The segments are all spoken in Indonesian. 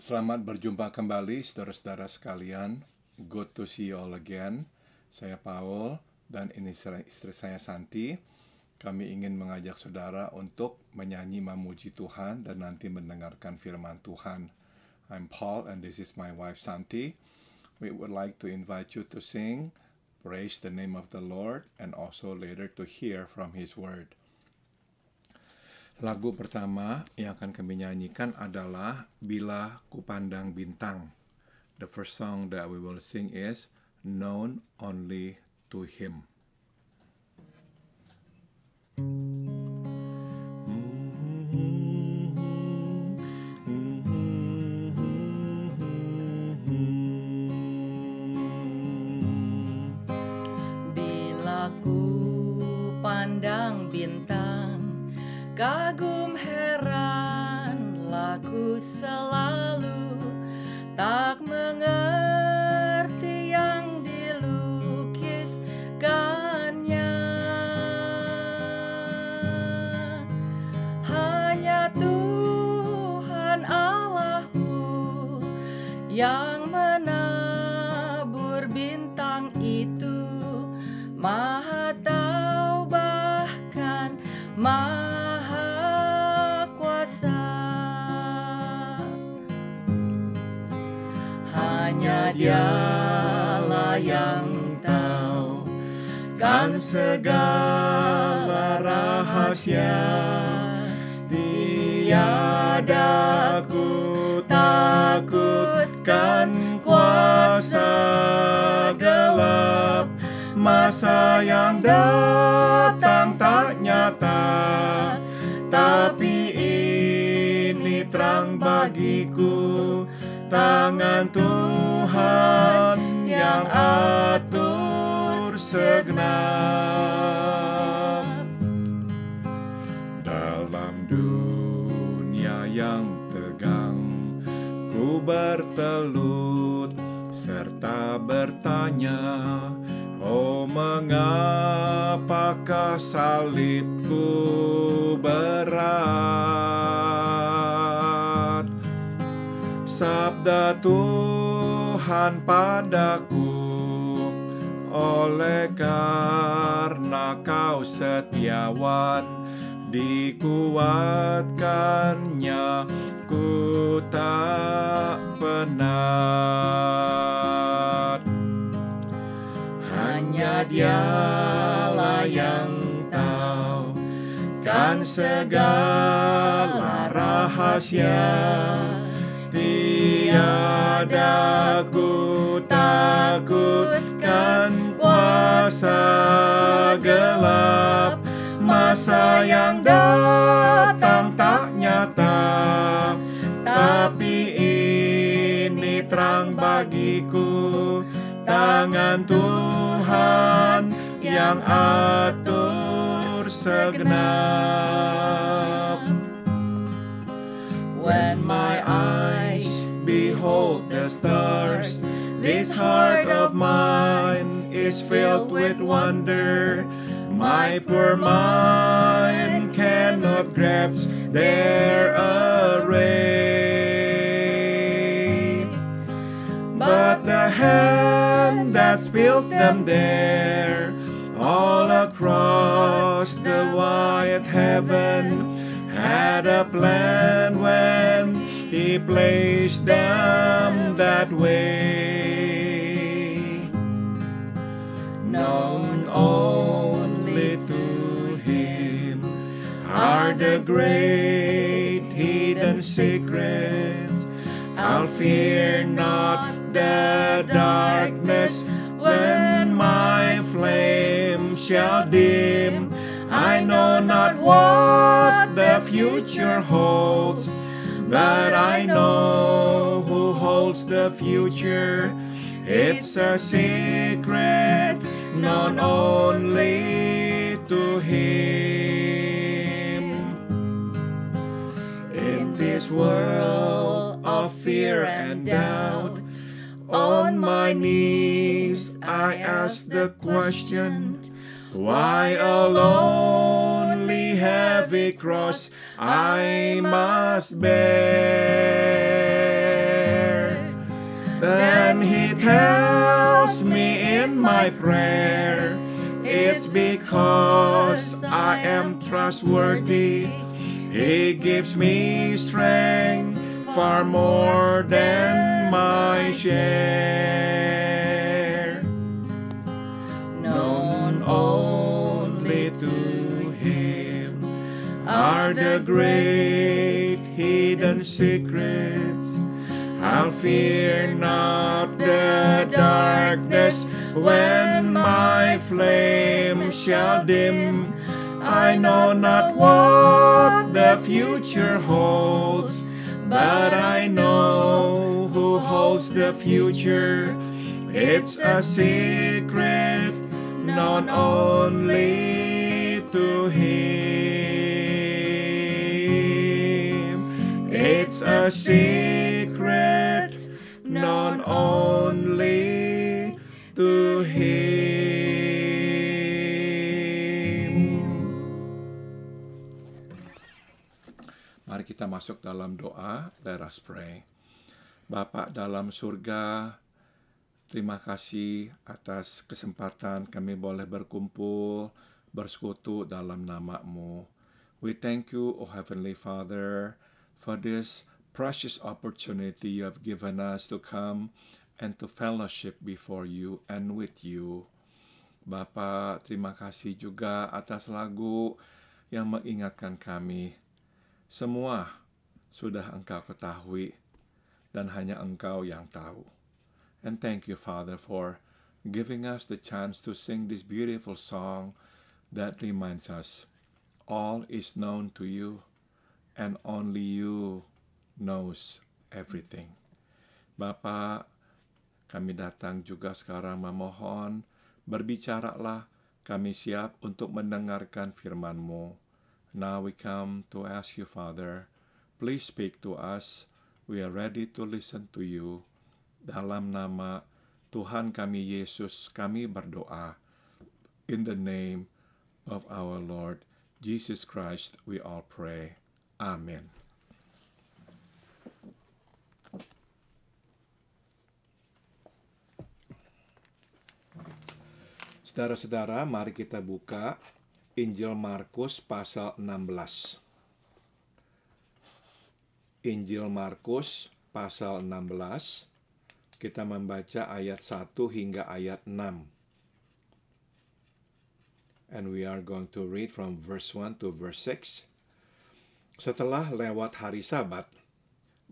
Selamat berjumpa kembali saudara-saudara sekalian. Good to see you all again. Saya Paul dan ini istri saya Santi. Kami ingin mengajak saudara untuk menyanyi memuji Tuhan dan nanti mendengarkan firman Tuhan. I'm Paul and this is my wife Santi. We would like to invite you to sing Praise the Name of the Lord and also later to hear from His Word. Lagu pertama yang akan kami nyanyikan adalah Bila Kupandang Bintang. The first song that we will sing is Known Only to Him. Bila ku pandang bintang, kagum heran laku selalu, tak mengerti yang dilukiskannya. Hanya Tuhan Allahku yang menabur bintang itu, Maha tahu bahkan Maha kuasa. Hanya Dialah yang tahu kan segala rahasia. Tiada ku takutkan kuasa gelap, masa yang datang tak nyata, tapi ini terang bagiku. Tangan Tuhan yang atur segenap. Dalam dunia yang tegang, ku bertelut serta bertanya, oh mengapakah salibku berat? Sabda Tuhan padaku, oleh karena kau setiawan, dikuatkannya ku tak penat. Hanya Dialah yang tahu kan segala rahasia. Tiada ku takutkan kuasa gelap, masa yang datang tak nyata, tapi ini terang bagiku. Tangan Tuhan yang atur segenap. When my eyes behold the stars, this heart of mine is filled with wonder. My poor mind cannot grasp their array, but the hand that's built them there, all across the wide heaven, had a plan when He placed them that way. Known only to Him are the great hidden secrets. I'll fear not the darkness when my flame shall dim. I know not what the future holds, but I know who holds the future. It's a secret known only to Him. In this world of fear and doubt, on my knees I ask the question, why a lonely heavy cross I must bear? He tells me in my prayer, it's because I am trustworthy. He gives me strength far more than my share. Known only to Him are the great hidden secrets. I'll fear not the darkness when my flame shall dim. I know not what the future holds, but I know who holds the future. It's a secret known only to Him. It's a secret known only to Him. Mari kita masuk dalam doa. Let us pray. Bapa dalam surga, terima kasih atas kesempatan kami boleh berkumpul, bersekutu dalam nama-Mu. We thank you, O Heavenly Father, for this precious opportunity you have given us to come and to fellowship before you and with you. Bapa, terima kasih juga atas lagu yang mengingatkan kami. Semua sudah Engkau ketahui dan hanya Engkau yang tahu. And thank you, Father, for giving us the chance to sing this beautiful song that reminds us all is known to you and only you knows everything. Bapa, kami datang juga sekarang memohon, berbicaralah, kami siap untuk mendengarkan firman-Mu. Now we come to ask you, Father, please speak to us. We are ready to listen to you. Dalam nama Tuhan kami Yesus, kami berdoa. In the name of our Lord Jesus Christ, we all pray. Amen. Saudara-saudara, mari kita buka Injil Markus pasal 16. Injil Markus pasal 16. Kita membaca ayat 1 hingga ayat 6. And we are going to read from verse 1 to verse 6. Setelah lewat hari Sabat,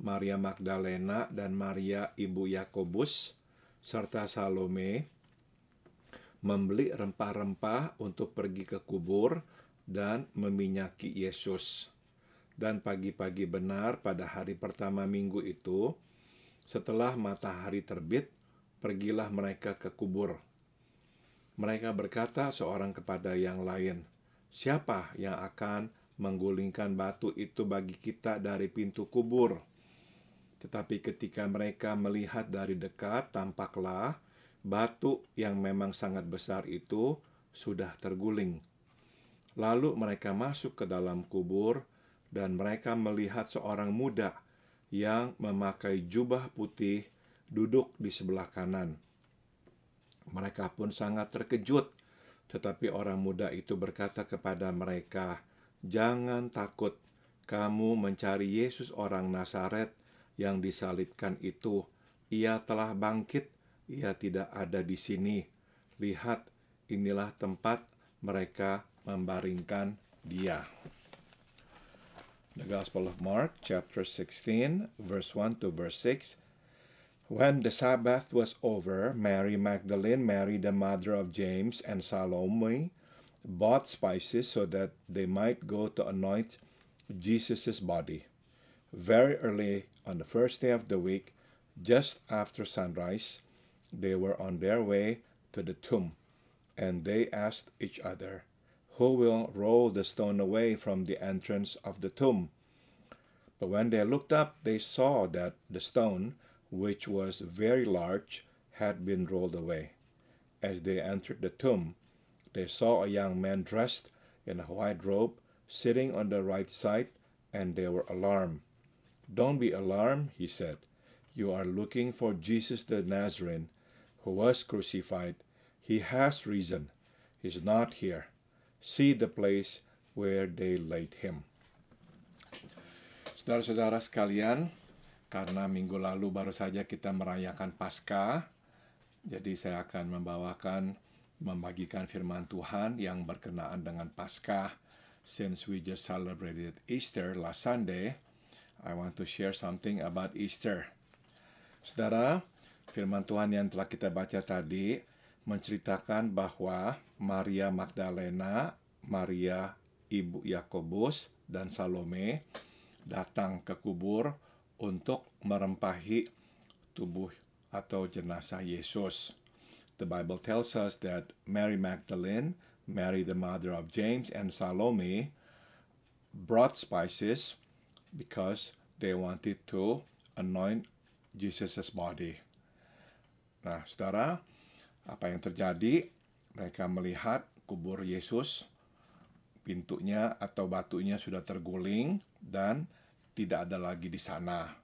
Maria Magdalena dan Maria ibu Yakobus serta Salome membeli rempah-rempah untuk pergi ke kubur dan meminyaki Yesus. Dan pagi-pagi benar pada hari pertama minggu itu, setelah matahari terbit, pergilah mereka ke kubur. Mereka berkata seorang kepada yang lain, "Siapa yang akan menggulingkan batu itu bagi kita dari pintu kubur?" Tetapi ketika mereka melihat dari dekat, tampaklah batu yang memang sangat besar itu sudah terguling. Lalu mereka masuk ke dalam kubur dan mereka melihat seorang muda yang memakai jubah putih duduk di sebelah kanan. Mereka pun sangat terkejut, tetapi orang muda itu berkata kepada mereka, "Jangan takut, kamu mencari Yesus orang Nazaret yang disalibkan itu. Ia telah bangkit. Ia tidak ada di sini. Lihat, inilah tempat mereka membaringkan dia." The Gospel of Mark, chapter 16, verse 1 to verse 6. When the Sabbath was over, Mary Magdalene, Mary the mother of James, and Salome bought spices so that they might go to anoint Jesus' body. Very early on the first day of the week, just after sunrise, they were on their way to the tomb, and they asked each other, "Who will roll the stone away from the entrance of the tomb?" But when they looked up, they saw that the stone, which was very large, had been rolled away. As they entered the tomb, they saw a young man dressed in a white robe sitting on the right side, and they were alarmed. "Don't be alarmed," he said. You are looking for Jesus the Nazarene, who was crucified. He has risen. He's not here. See the place where they laid him. Saudara-saudara sekalian, karena minggu lalu baru saja kita merayakan Paskah, jadi saya akan membagikan firman Tuhan yang berkenaan dengan Paskah. Since we just celebrated Easter last Sunday, I want to share something about Easter. Saudara, firman Tuhan yang telah kita baca tadi menceritakan bahwa Maria Magdalena, Maria ibu Yakobus, dan Salome datang ke kubur untuk merempahi tubuh atau jenazah Yesus. The Bible tells us that Mary Magdalene, Mary the mother of James, and Salome brought spices because they wanted to anoint Jesus' body. Nah, saudara, apa yang terjadi? Mereka melihat kubur Yesus, pintunya atau batunya sudah terguling dan tidak ada lagi di sana.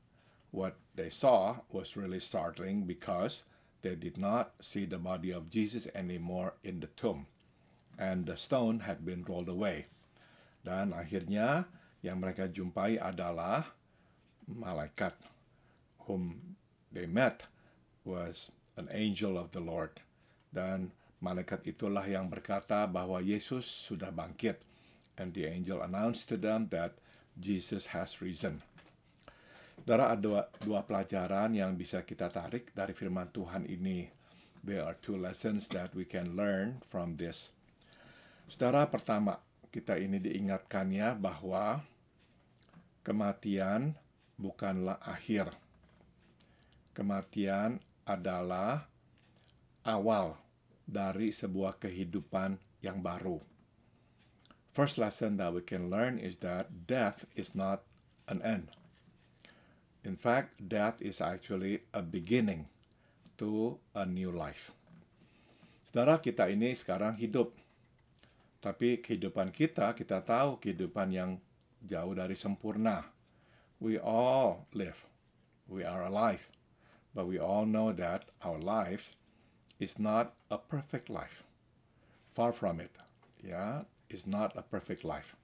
What they saw was really startling because they did not see the body of Jesus anymore in the tomb. And the stone had been rolled away. Dan akhirnya yang mereka jumpai adalah malaikat. Whom they met was an angel of the Lord. Dan malaikat itulah yang berkata bahwa Yesus sudah bangkit. And the angel announced to them that Jesus has risen. Saudara, ada dua pelajaran yang bisa kita tarik dari firman Tuhan ini. There are two lessons that we can learn from this. Saudara, pertama, kita ini diingatkannya bahwa kematian bukanlah akhir. Kematian adalah awal dari sebuah kehidupan yang baru. First lesson that we can learn is that death is not an end. In fact, death is actually a beginning to a new life. Saudara, kita ini sekarang hidup. Tapi kehidupan kita tahu kehidupan yang jauh dari sempurna. We all live. We are alive. But we all know that our life is not a perfect life. Far from it. Ya, is not a perfect life.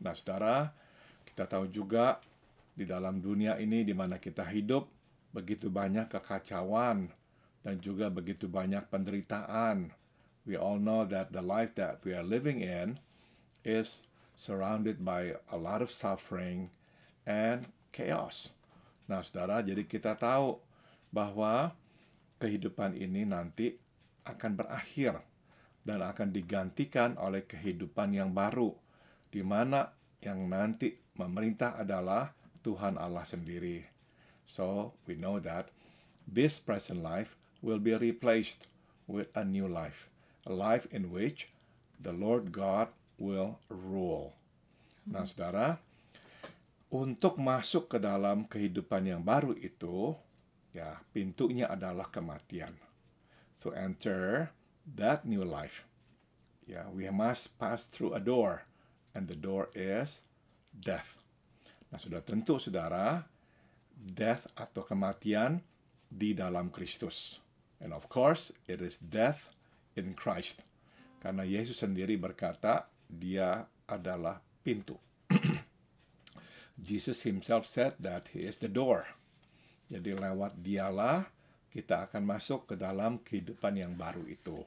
Nah, saudara, kita tahu juga di dalam dunia ini di mana kita hidup, begitu banyak kekacauan dan juga begitu banyak penderitaan. We all know that the life that we are living in is surrounded by a lot of suffering and chaos. Nah, saudara, jadi kita tahu bahwa kehidupan ini nanti akan berakhir dan akan digantikan oleh kehidupan yang baru, di mana yang nanti memerintah adalah Tuhan Allah sendiri. So, we know that this present life will be replaced with a new life. A life in which the Lord God will rule. Nah, saudara, untuk masuk ke dalam kehidupan yang baru itu, ya, pintunya adalah kematian. To enter that new life, ya, we must pass through a door, and the door is death. Nah, sudah tentu, saudara, death atau kematian di dalam Kristus. And of course, it is death in Christ. Karena Yesus sendiri berkata, dia adalah pintu. Jesus himself said that he is the door. Jadi lewat dialah kita akan masuk ke dalam kehidupan yang baru itu.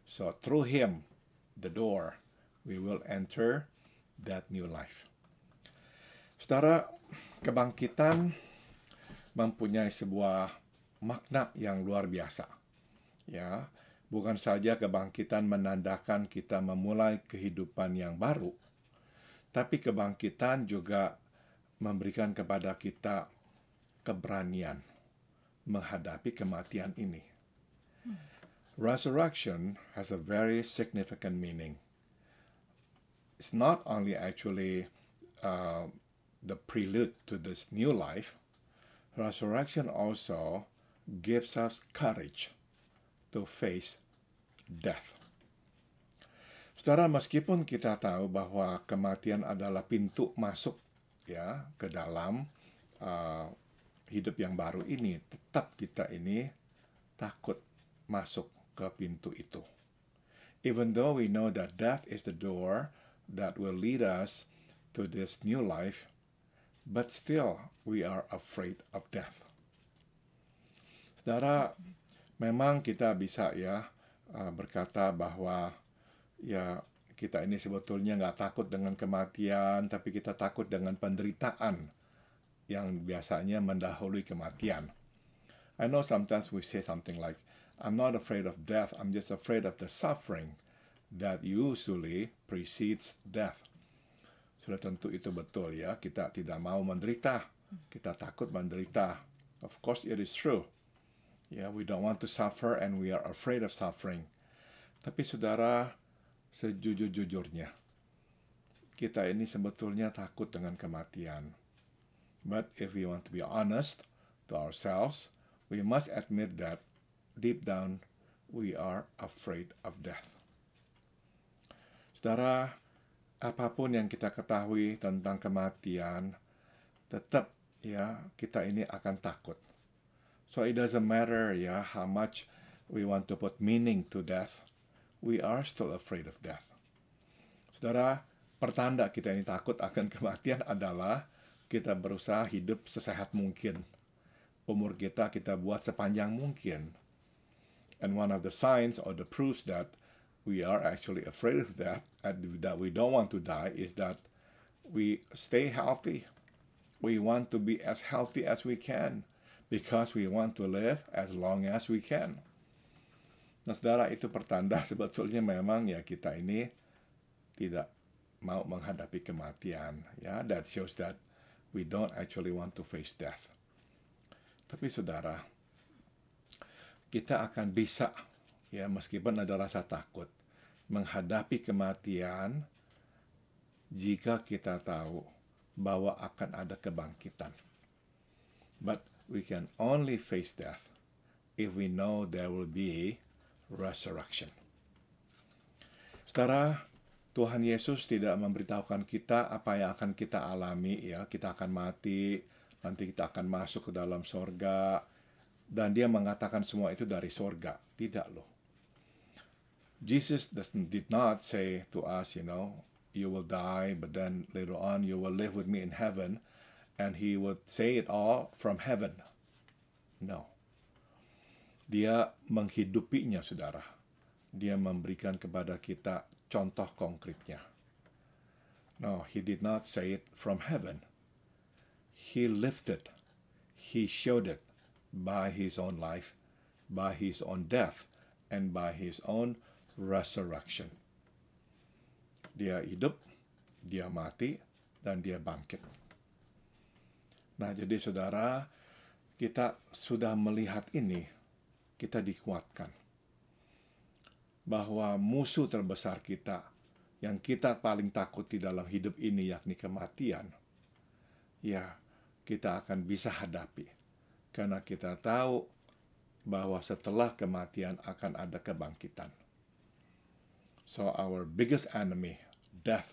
So through him, the door, we will enter that new life. Saudara, kebangkitan mempunyai sebuah makna yang luar biasa. Ya, bukan saja kebangkitan menandakan kita memulai kehidupan yang baru, tapi kebangkitan juga memberikan kepada kita keberanian menghadapi kematian ini. Resurrection has a very significant meaning. It's not only actually the prelude to this new life. Resurrection also gives us courage to face death. Saudara, meskipun kita tahu bahwa kematian adalah pintu masuk, ya, ke dalam hidup yang baru ini, tetap kita ini takut masuk ke pintu itu. Even though we know that death is the door that will lead us to this new life, but still we are afraid of death. Saudara, memang kita bisa berkata bahwa kita ini sebetulnya nggak takut dengan kematian, tapi kita takut dengan penderitaan yang biasanya mendahului kematian. I know sometimes we say something like, I'm not afraid of death, I'm just afraid of the suffering that usually precedes death. Sudah tentu itu betul ya, kita tidak mau menderita, kita takut menderita. Of course it is true. We don't want to suffer and we are afraid of suffering. Tapi saudara, sejujur-jujurnya, kita ini sebetulnya takut dengan kematian. But if we want to be honest to ourselves, we must admit that deep down we are afraid of death. Saudara, apapun yang kita ketahui tentang kematian, tetap kita ini akan takut. So it doesn't matter how much we want to put meaning to death, we are still afraid of death. Saudara, pertanda kita ini takut akan kematian adalah kita berusaha hidup sesehat mungkin. Umur kita buat sepanjang mungkin. And one of the signs or the proofs that we are actually afraid of death, that we don't want to die, is that we stay healthy. We want to be as healthy as we can because we want to live as long as we can. Nah, saudara, itu pertanda sebetulnya memang kita ini tidak mau menghadapi kematian. That shows that we don't actually want to face death. Tapi saudara, kita akan bisa, meskipun ada rasa takut, menghadapi kematian jika kita tahu bahwa akan ada kebangkitan. But we can only face death if we know there will be resurrection. Saudara, Tuhan Yesus tidak memberitahukan kita apa yang akan kita alami, kita akan mati, nanti kita akan masuk ke dalam sorga, dan dia mengatakan semua itu dari sorga. Tidak loh. Jesus did not say to us, you will die, but then later on you will live with me in heaven, and he would say it all from heaven. No. Dia menghidupinya, saudara. Dia memberikan kepada kita contoh konkretnya. No, he did not say it from heaven. He lived it. He showed it by his own life, by his own death, and by his own resurrection. Dia hidup, dia mati, dan dia bangkit. Nah, jadi saudara, kita sudah melihat ini, kita dikuatkan bahwa musuh terbesar kita, yang kita paling takuti dalam hidup ini, yakni kematian, kita akan bisa hadapi. Karena kita tahu bahwa setelah kematian akan ada kebangkitan. So our biggest enemy, death,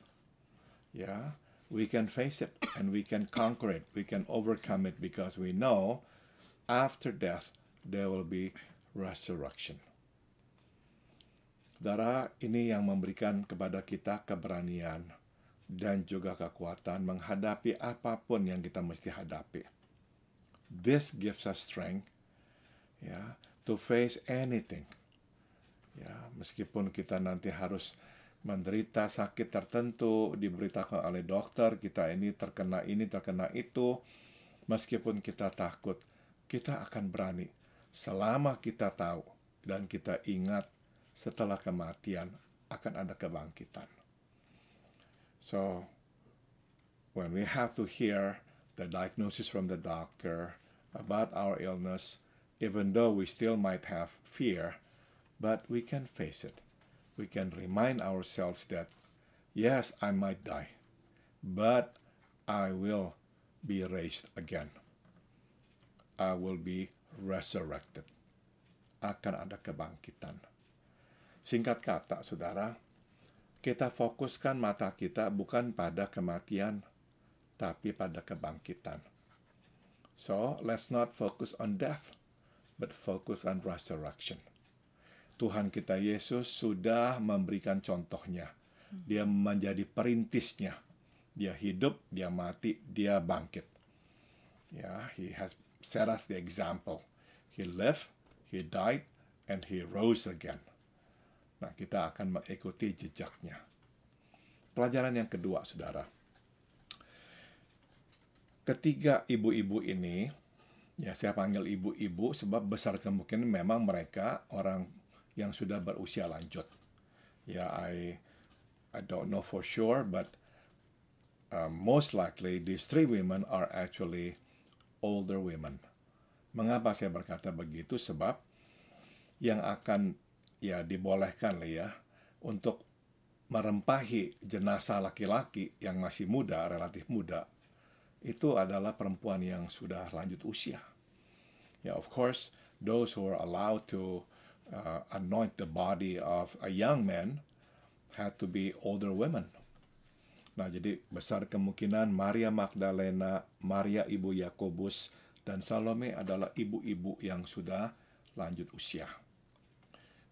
we can face it and we can conquer it. We can overcome it because we know after death there will be resurrection. Saudara, ini yang memberikan kepada kita keberanian dan juga kekuatan menghadapi apapun yang kita mesti hadapi. This gives us strength, to face anything. Meskipun kita nanti harus menderita sakit tertentu, diberitakan oleh dokter, kita ini, terkena itu, meskipun kita takut, kita akan berani. Selama kita tahu dan kita ingat setelah kematian akan ada kebangkitan. So, when we have to hear the diagnosis from the doctor about our illness, even though we still might have fear, but we can face it. We can remind ourselves that, yes, I might die, but I will be raised again. I will be resurrected. Akan ada kebangkitan. Singkat kata, saudara, kita fokuskan mata kita bukan pada kematian, tapi pada kebangkitan. So, let's not focus on death, but focus on resurrection. Tuhan kita Yesus sudah memberikan contohnya. Dia menjadi perintisnya. Dia hidup, dia mati, dia bangkit. Ya, he has set us the example. He lived, he died, and he rose again. Nah, kita akan mengikuti jejaknya. Pelajaran yang kedua, saudara. Ketiga ibu-ibu ini, ya saya panggil ibu-ibu sebab besar kemungkinan memang mereka orang yang sudah berusia lanjut. Ya, I don't know for sure, but most likely these three women are actually older women. Mengapa saya berkata begitu? Sebab yang akan ya dibolehkan lah ya untuk merempahi jenazah laki-laki yang masih muda, relatif muda, itu adalah perempuan yang sudah lanjut usia. Ya, of course, those who are allowed to anoint the body of a young man had to be older women. Nah, jadi besar kemungkinan Maria Magdalena, Maria ibu Yakobus, dan Salome adalah ibu-ibu yang sudah lanjut usia.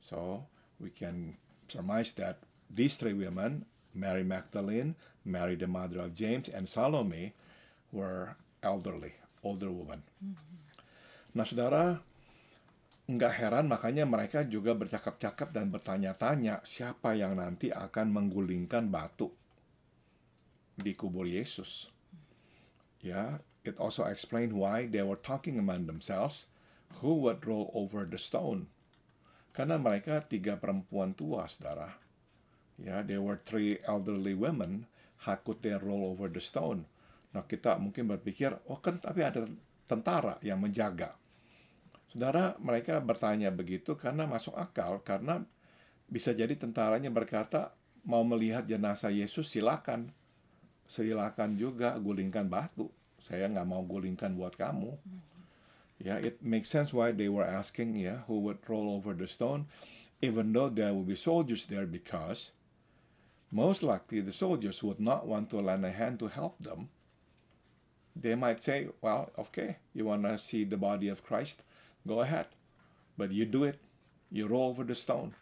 So, we can surmise that these three women, Mary Magdalene, Mary the mother of James, and Salome, were elderly, older women. Nah, saudara, nggak heran makanya mereka juga bercakap-cakap dan bertanya-tanya siapa yang nanti akan menggulingkan batu di kubur Yesus. Ya, it also explained why they were talking among themselves who would roll over the stone. Karena mereka tiga perempuan tua, saudara. Ya, there were three elderly women. How could they roll over the stone? Nah, kita mungkin berpikir, oh kan tapi ada tentara yang menjaga. Saudara, mereka bertanya begitu karena masuk akal, karena bisa jadi tentaranya berkata, mau melihat jenazah Yesus silakan. Silakan juga gulingkan batu. Saya nggak mau gulingkan buat kamu. Ya, it makes sense why they were asking, ya, who would roll over the stone, even though there would be soldiers there, because most likely the soldiers would not want to lend a hand to help them. They might say, well, okay, you want to see the body of Christ? Go ahead. But you do it. You roll over the stone.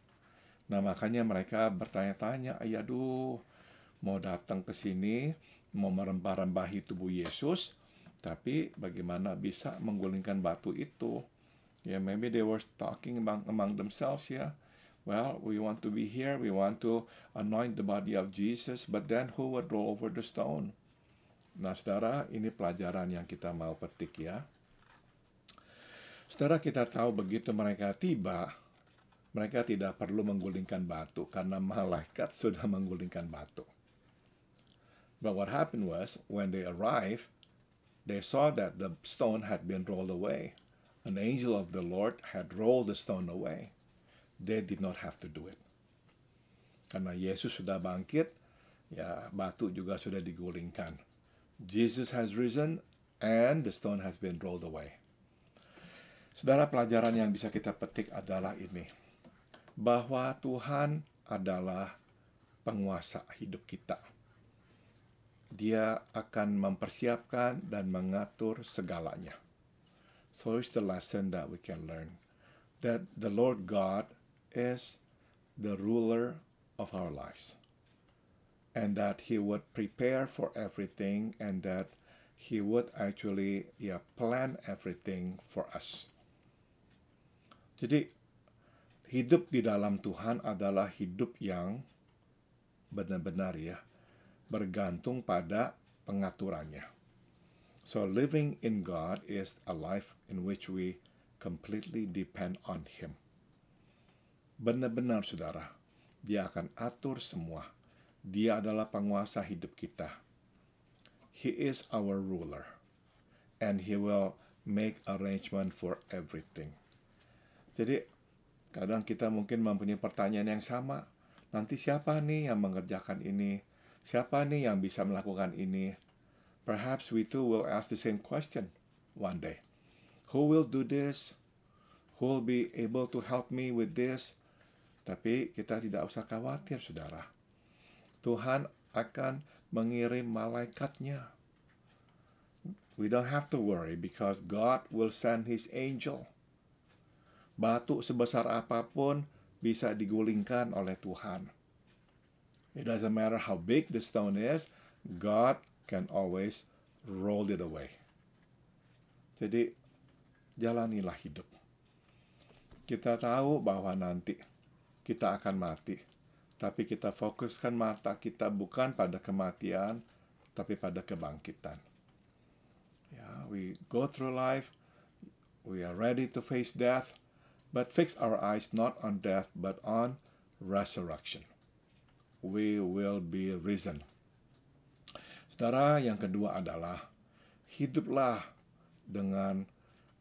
Nah, makanya mereka bertanya-tanya, aduh, mau datang ke sini, mau merembah-rembahi tubuh Yesus, tapi bagaimana bisa menggulingkan batu itu? Ya, maybe they were talking among themselves, ya. Well, we want to be here, we want to anoint the body of Jesus, but then who would roll over the stone? Nah, saudara, ini pelajaran yang kita mau petik, ya. Saudara, kita tahu begitu mereka tiba, mereka tidak perlu menggulingkan batu, karena malaikat sudah menggulingkan batu. But what happened was, when they arrived, they saw that the stone had been rolled away. An angel of the Lord had rolled the stone away. They did not have to do it. Karena Yesus sudah bangkit, ya batu juga sudah digulingkan. Jesus has risen, and the stone has been rolled away. Saudara, pelajaran yang bisa kita petik adalah ini. Bahwa Tuhan adalah penguasa hidup kita. Dia akan mempersiapkan dan mengatur segalanya. So it's the lesson that we can learn. That the Lord God is the ruler of our lives. And that He would prepare for everything, and that He would actually plan everything for us. Jadi, hidup di dalam Tuhan adalah hidup yang benar-benar bergantung pada pengaturannya. So living in God is a life in which we completely depend on Him. Benar-benar, saudara, Dia akan atur semua. Dia adalah penguasa hidup kita. He is our ruler, and He will make arrangement for everything. Jadi, kadang kita mungkin mempunyai pertanyaan yang sama. Nanti siapa nih yang mengerjakan ini? Siapa nih yang bisa melakukan ini? Perhaps we too will ask the same question one day. Who will do this? Who will be able to help me with this? Tapi kita tidak usah khawatir, saudara. Tuhan akan mengirim malaikatnya. We don't have to worry because God will send His angel. Batu sebesar apapun bisa digulingkan oleh Tuhan. It doesn't matter how big the stone is, God can always roll it away. Jadi, jalanilah hidup. Kita tahu bahwa nanti kita akan mati, tapi kita fokuskan mata kita bukan pada kematian, tapi pada kebangkitan. We go through life, we are ready to face death, but fix our eyes not on death, but on resurrection. We will be risen. Saudara, yang kedua adalah hiduplah dengan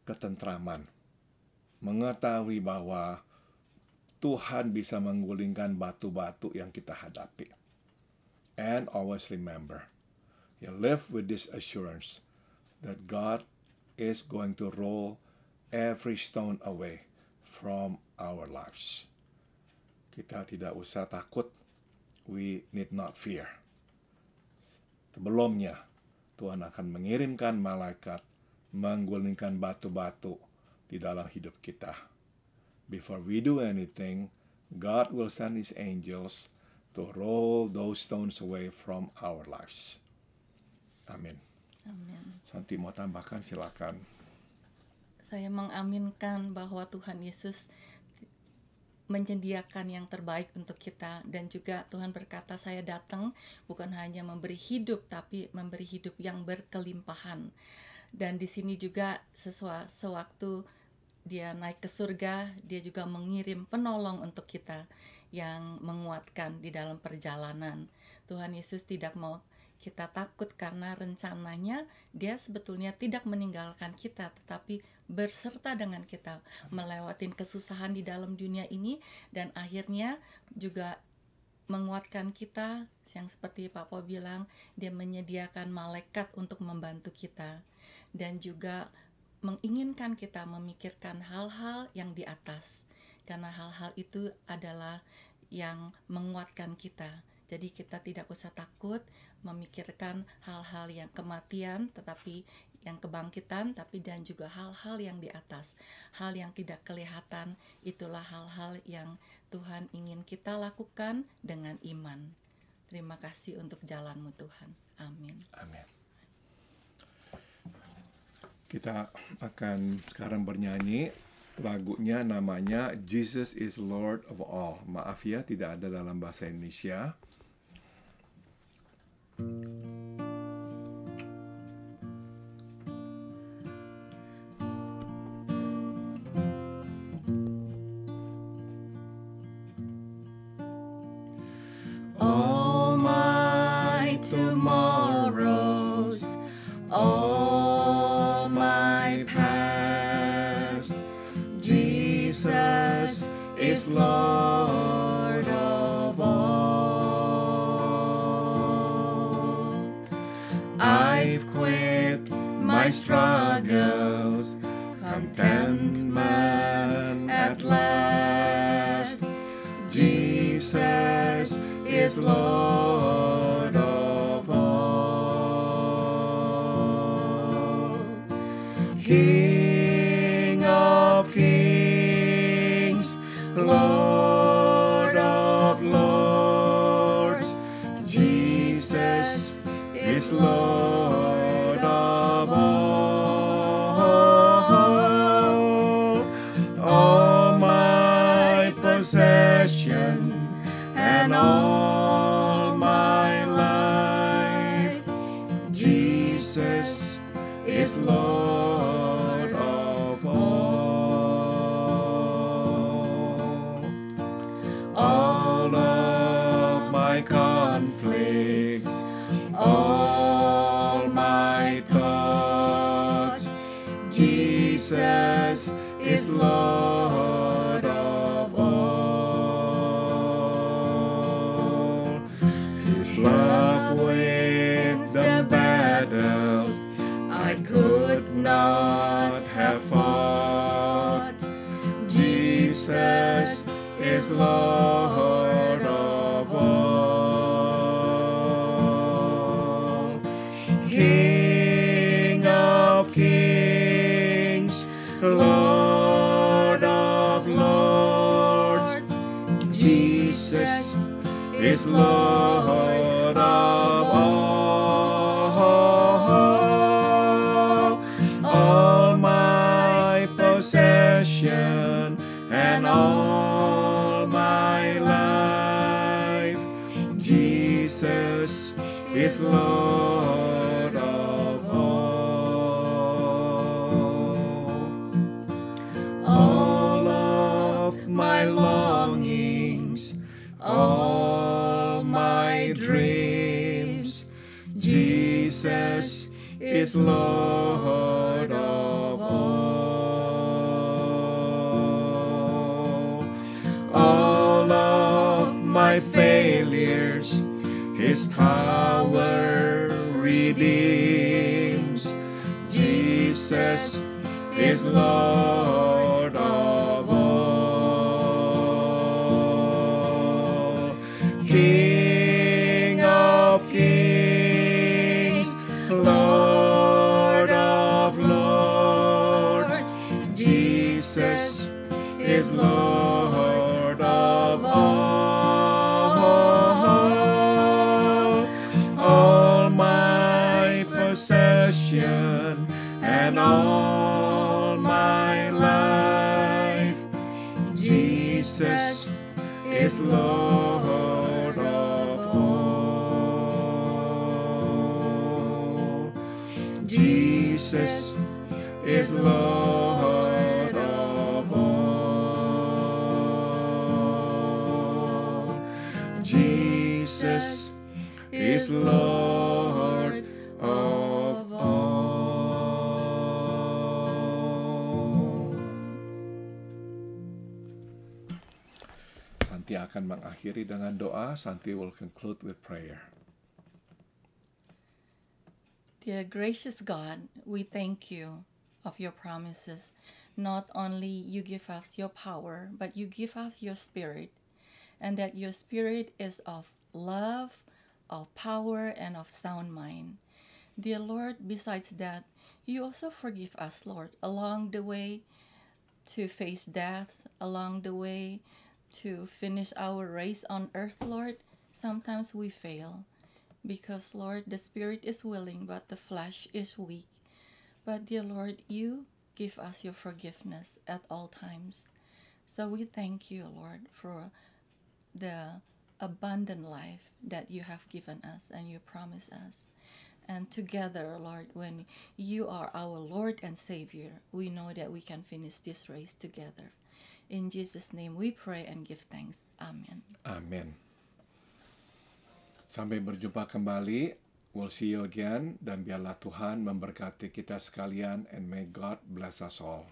ketentraman, mengetahui bahwa Tuhan bisa menggulingkan batu-batu yang kita hadapi. And always remember, you live with this assurance that God is going to roll every stone away from our lives. Kita tidak usah takut. We need not fear. Sebelumnya, Tuhan akan mengirimkan malaikat menggulingkan batu-batu di dalam hidup kita. Before we do anything, God will send His angels to roll those stones away from our lives. Amin. Amin. Santi mau tambahkan, silakan. Saya mengaminkan bahwa Tuhan Yesus menyediakan yang terbaik untuk kita, dan juga Tuhan berkata, saya datang bukan hanya memberi hidup, tapi memberi hidup yang berkelimpahan. Dan di sini juga sewaktu Dia naik ke surga, Dia juga mengirim penolong untuk kita yang menguatkan di dalam perjalanan. Tuhan Yesus tidak mau kita takut karena rencananya Dia sebetulnya tidak meninggalkan kita, tetapi berserta dengan kita melewati kesusahan di dalam dunia ini, dan akhirnya juga menguatkan kita. Yang seperti Pak Po bilang, Dia menyediakan malaikat untuk membantu kita, dan juga menginginkan kita memikirkan hal-hal yang di atas, karena hal-hal itu adalah yang menguatkan kita. Jadi kita tidak usah takut memikirkan hal-hal yang kematian, tetapi yang kebangkitan, tapi dan juga hal-hal yang di atas. Hal yang tidak kelihatan, itulah hal-hal yang Tuhan ingin kita lakukan dengan iman. Terima kasih untuk jalan-Mu Tuhan. Amin. Amin. Kita akan sekarang bernyanyi. Lagunya namanya Jesus is Lord of All. Maaf ya, tidak ada dalam bahasa Indonesia. All my tomorrows, all my past, Jesus is Lord of all. I've quit my struggles, contentment at last. Jesus is Lord of all. King of kings, Lord of lords, Jesus is Lord of all. All my possessions and all my life, Jesus is Lord of all. All of my conflicts, all my thoughts, Jesus is Lord of all. His love wins the battles I could not have fought. Jesus is Lord of all. King is Lord of all my possession and all my life. Jesus is Lord of all of my longings, all my dreams. Jesus is Lord of all of my failures. His power redeems. Jesus is Lord of all. King of kings, Lord of lords. Jesus is Lord of all my possession and all my life. Jesus is Lord of all. Jesus is Lord of all. Jesus is Lord of all. Santi akan mengakhiri dengan doa. Santi will conclude with prayer. Dear gracious God, we thank you of your promises. Not only you give us your power, but you give us your spirit, and that your spirit is of love, of power, and of sound mind. Dear Lord, besides that, you also forgive us, Lord, along the way to face death, along the way to finish our race on earth, Lord. Sometimes we fail because, Lord, the spirit is willing, but the flesh is weak. But, dear Lord, you give us your forgiveness at all times. So we thank you, Lord, for the abundant life that you have given us and you promise us. And together, Lord, when you are our Lord and Savior, we know that we can finish this race together. In Jesus' name we pray and give thanks. Amen. Amin. Sampai berjumpa kembali. We'll see you again. Dan biarlah Tuhan memberkati kita sekalian. And may God bless us all.